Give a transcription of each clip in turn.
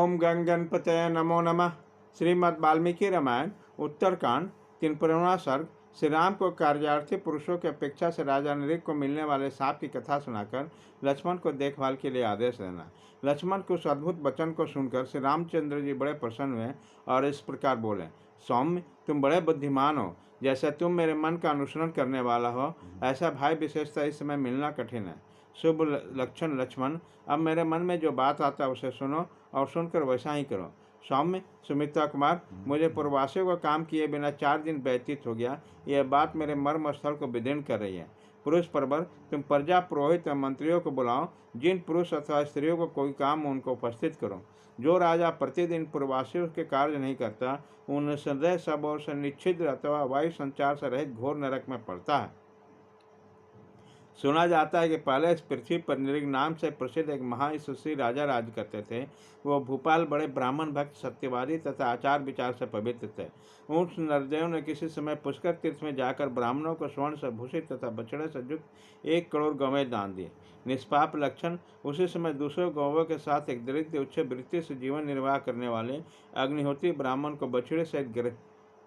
ओम गण गणपतये नमो नमः। श्रीमद् वाल्मीकि रामायण उत्तरकांड 53वां सर्ग। श्री राम को कार्यार्थी पुरुषों की अपेक्षा से राजा नृग को मिलने वाले सांप की कथा सुनाकर लक्ष्मण को देखभाल के लिए आदेश देना। लक्ष्मण के उस अद्भुत वचन को सुनकर श्री रामचंद्र जी बड़े प्रसन्न हुए और इस प्रकार बोले, सौम्य, तुम बड़े बुद्धिमान हो। जैसे तुम मेरे मन का अनुसरण करने वाला हो, ऐसा भाई विशेषता इस समय मिलना कठिन है। शुभ लक्षण लक्ष्मण, अब मेरे मन में जो बात आता है उसे सुनो और सुनकर वैसा ही करो। सौम्य, सुमित्रा कुमार, मुझे पूर्ववासियों का काम किए बिना 4 दिन व्यतीत हो गया। यह बात मेरे मर्म स्थल को विदीर्ण कर रही है। पुरुष परवर, तुम प्रजा पुरोहित और मंत्रियों को बुलाओ। जिन पुरुष अथवा स्त्रियों को कोई काम हो उनको उपस्थित करो। जो राजा प्रतिदिन पूर्ववासियों के कार्य नहीं करता, उन सदैव सब ओर से निच्छिद्र अथवा वायु संचार से रहित घोर नरक में पड़ता है। सुना जाता है कि पहले इस पृथ्वी पर नृग नाम से प्रसिद्ध एक महायशस्वी राजा राज करते थे। वो भूपाल बड़े ब्राह्मण भक्त, सत्यवादी तथा आचार विचार से पवित्र थे। उन नरदेव ने किसी समय पुष्कर तीर्थ में जाकर ब्राह्मणों को स्वर्ण से भूषित तथा बछड़े से युक्त 1 करोड़ गौवें दान दिए। निष्पाप लक्षण, उसी समय दूसरे गौवों के साथ एक दरिद्र उच्च वृत्ति से जीवन निर्वाह करने वाले अग्निहोत्री ब्राह्मण को बछड़े सहित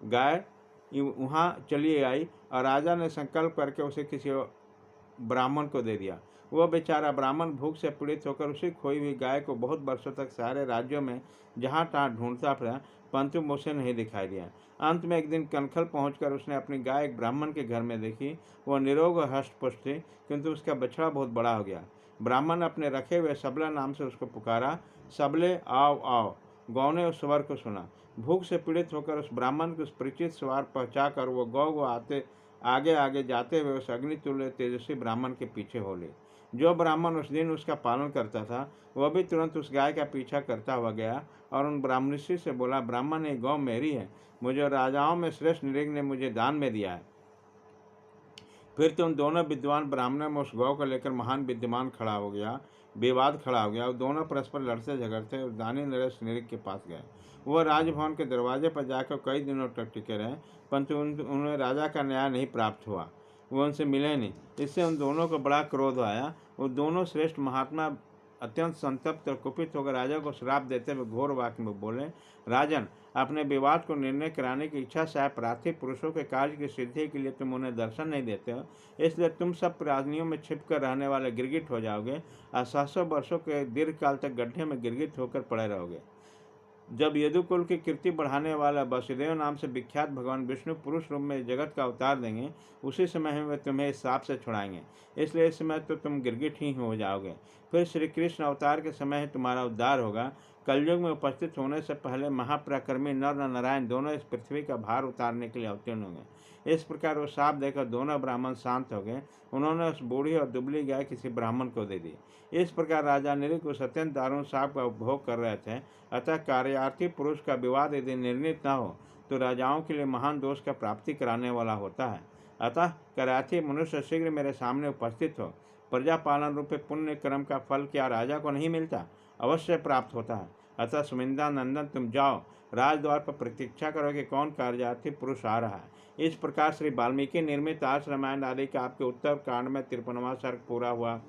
गाय वहाँ चली आई और राजा ने संकल्प करके उसे किसी ब्राह्मण को दे दिया। वह बेचारा ब्राह्मण भूख से पीड़ित होकर उसी खोई हुई गाय को बहुत वर्षों तक सारे राज्यों में जहाँ तहाँ ढूंढता फिरा, परंतु उसे नहीं दिखाई दिया। अंत में एक दिन कनखल पहुंचकर उसने अपनी गाय एक ब्राह्मण के घर में देखी। वह निरोग और हष्टपुष्ट थी, किंतु उसका बछड़ा बहुत बड़ा हो गया। ब्राह्मण ने अपने रखे हुए सबला नाम से उसको पुकारा। सबले, आओ आओ। गौ ने उस स्वर को सुना। भूख से पीड़ित होकर उस ब्राह्मण को उस परिचित स्वर पहुँचाकर वह गौ आगे आगे जाते हुए उस अग्नितुल्य तेजस्वी ब्राह्मण के पीछे हो ली। जो ब्राह्मण उस दिन उसका पालन करता था, वह भी तुरंत उस गाय का पीछा करता हुआ गया और उन ब्राह्मणऋषि से बोला, ब्राह्मण, ये गौ मेरी है, मुझे राजाओं में श्रेष्ठ नृग ने मुझे दान में दिया है। फिर तुम दोनों विद्वान ब्राह्मणों में उस गौ को लेकर महान विवाद खड़ा हो गया और दोनों परस्पर लड़ते झगड़ते उस दानी नरेश नृग के पास गए। वह राजभवन के दरवाजे पर जाकर कई दिनों तक टिके रहे, परंतु उन्हें राजा का न्याय नहीं प्राप्त हुआ। वह उनसे मिले नहीं। इससे उन दोनों को बड़ा क्रोध आया। वो दोनों श्रेष्ठ महात्मा अत्यंत संतप्त और कुपित होकर राजा को श्राप देते हुए घोर वाक्य में बोले, राजन, अपने विवाद को निर्णय कराने की इच्छा से प्रार्थी पुरुषों के कार्य की सिद्धि के लिए तुम उन्हें दर्शन नहीं देते हो, इसलिए तुम सब प्राणियों में छिपकर रहने वाले गिरगिट हो जाओगे और 700 वर्षों के दीर्घकाल तक गड्ढे में गिरगिट होकर पड़े रहोगे। जब यदुकुल की कीर्ति बढ़ाने वाला वसुदेव नाम से विख्यात भगवान विष्णु पुरुष रूप में जगत का अवतार देंगे, उसी समय वे तुम्हें इस श्राप से छुड़ाएंगे। इसलिए इस समय तो तुम गिरगिट ही हो जाओगे। फिर श्री कृष्ण अवतार के समय ही तुम्हारा उद्धार होगा। कलयुग में उपस्थित होने से पहले महापराक्रमी नर और नारायण दोनों इस पृथ्वी का भार उतारने के लिए अवतीर्ण होंगे। इस प्रकार वो श्राप देकर दोनों ब्राह्मण शांत हो गए। उन्होंने उस बूढ़ी और दुबली गाय किसी ब्राह्मण को दे दी। इस प्रकार राजा नृग उस अत्यंत दारुण श्राप का उपभोग कर रहे थे। अतः कार्यार्थी पुरुष का विवाद यदि निर्णित न हो तो राजाओं के लिए महान दोष का प्राप्ति कराने वाला होता है। अतः कार्यार्थी मनुष्य शीघ्र मेरे सामने उपस्थित हो। प्रजा पालन रूपे पुण्य कर्म का फल क्या राजा को नहीं मिलता? अवश्य प्राप्त होता है। अतः सुमिंदा नंदन, तुम जाओ, राजद्वार पर प्रतीक्षा करो कि कौन कार्यार्थी पुरुष आ रहा है। इस प्रकार श्री वाल्मीकि निर्मित आर्ष रामायण आदि का आपके उत्तर कांड में 53वां सर्ग पूरा हुआ।